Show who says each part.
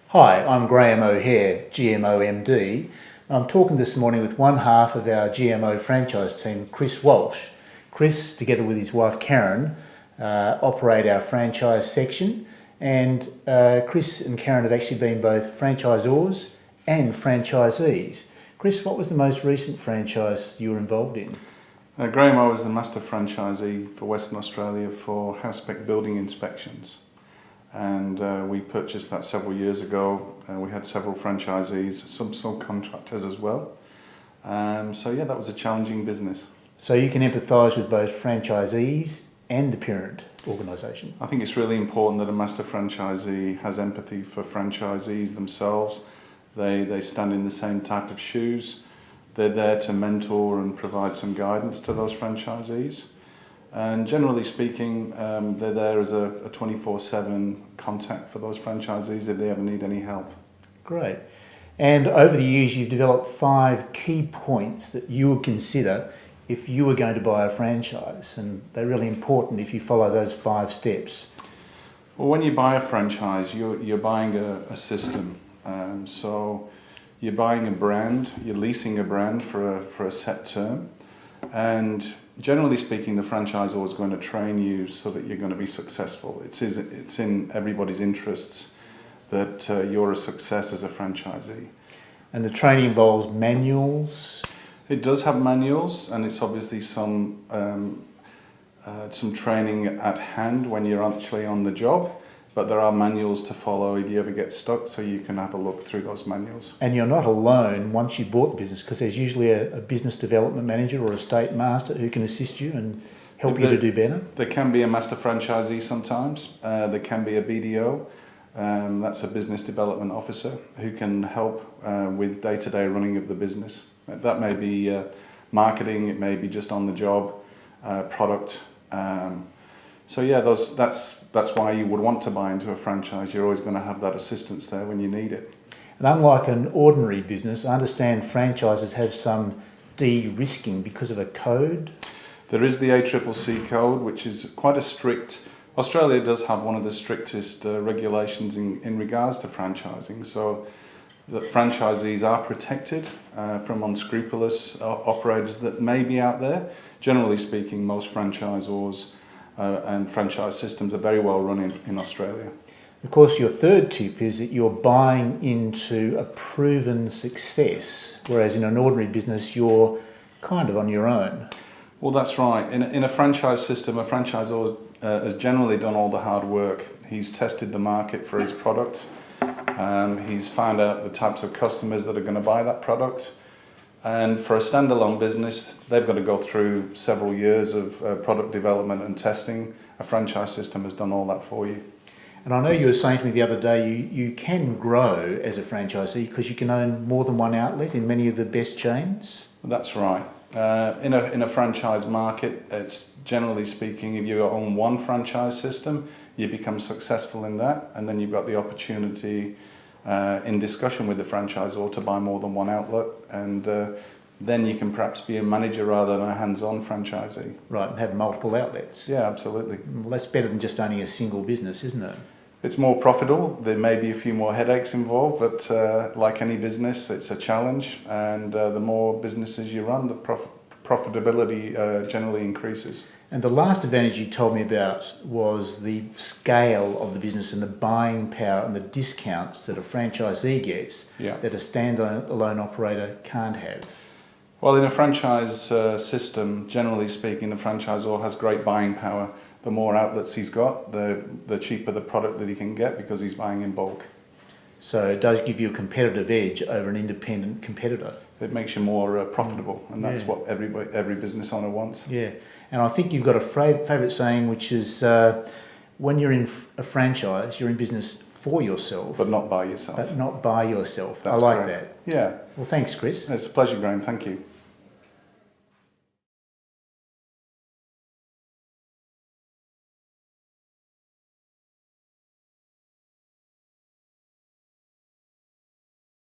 Speaker 1: Hi, I'm Graham O'Hare, GMO MD. I'm talking this morning with one half of our GMO franchise team, Chris Walsh. Chris, together with his wife Karen, operate our franchise section, and Chris and Karen have actually been both franchisors and franchisees. Chris, what was the most recent franchise you were involved in?
Speaker 2: Graham, I was the master franchisee for Western Australia for house spec building inspections. And we purchased that several years ago. We had several franchisees, some subcontractors as well. So that was a challenging business.
Speaker 1: So you can empathise with both franchisees and the parent organisation?
Speaker 2: I think it's really important that a master franchisee has empathy for franchisees themselves. They stand in the same type of shoes. They're there to mentor and provide some guidance to those franchisees. And generally speaking, they're there as a 24/7 contact for those franchisees if they ever need any help.
Speaker 1: Great. And over the years, you've developed 5 key points that you would consider if you were going to buy a franchise, and they're really important if you follow those 5 steps.
Speaker 2: Well, when you buy a franchise, you're buying a system. So you're buying a brand, you're leasing a brand for a set term, and generally speaking, the franchisor is going to train you so that you're going to be successful. It's in everybody's interests that you're a success as a franchisee.
Speaker 1: And the training involves manuals?
Speaker 2: It does have manuals, and it's obviously some training at hand when you're actually on the job. But there are manuals to follow if you ever get stuck, so you can have a look through those manuals.
Speaker 1: And you're not alone once you bought the business, because there's usually a business development manager or a estate master who can assist you and help you to do better.
Speaker 2: There can be a master franchisee sometimes. There can be a BDO, that's a business development officer, who can help with day-to-day running of the business. That may be marketing, it may be just on the job, product. That's why you would want to buy into a franchise. You're always going to have that assistance there when you need it.
Speaker 1: And unlike an ordinary business, I understand franchises have some de-risking because of a code.
Speaker 2: There is the ACCC code, which is quite a strict. Australia does have one of the strictest regulations in regards to franchising, so that franchisees are protected from unscrupulous operators that may be out there. Generally speaking, most franchisors and franchise systems are very well run in Australia.
Speaker 1: Of course, your third tip is that you're buying into a proven success, whereas in an ordinary business, you're kind of on your own.
Speaker 2: Well, that's right. In a franchise system, a franchisor has generally done all the hard work. He's tested the market for his product. He's found out the types of customers that are going to buy that product. And for a standalone business, they've got to go through several years of product development and testing. A franchise system has done all that for you.
Speaker 1: And I know you were saying to me the other day, you can grow as a franchisee because you can own more than one outlet in many of the best chains?
Speaker 2: That's right. In a franchise market, it's generally speaking, if you own one franchise system, you become successful in that, and then you've got the opportunity in discussion with the franchisor to buy more than one outlet, and then you can perhaps be a manager rather than a hands-on franchisee.
Speaker 1: Right, and have multiple outlets.
Speaker 2: Yeah, absolutely.
Speaker 1: Well, that's better than just owning a single business, isn't it?
Speaker 2: It's more profitable. There may be a few more headaches involved, but like any business, it's a challenge, and the more businesses you run, the profitability generally increases. And
Speaker 1: the last advantage you told me about was the scale of the business and the buying power and the discounts that a franchisee gets that a standalone operator can't have.
Speaker 2: Well, in a franchise system, generally speaking, the franchisor has great buying power. The more outlets he's got, the cheaper the product that he can get because he's buying in bulk. So
Speaker 1: it does give you a competitive edge over an independent competitor.
Speaker 2: It makes you more profitable, and that's what every business owner wants.
Speaker 1: Yeah, and I think you've got a favourite saying, which is when you're in a franchise, you're in business for yourself.
Speaker 2: But not by yourself.
Speaker 1: But not by yourself.
Speaker 2: That's
Speaker 1: I like
Speaker 2: correct.
Speaker 1: that.
Speaker 2: Yeah.
Speaker 1: Well, thanks, Chris.
Speaker 2: It's a pleasure, Graham. Thank you.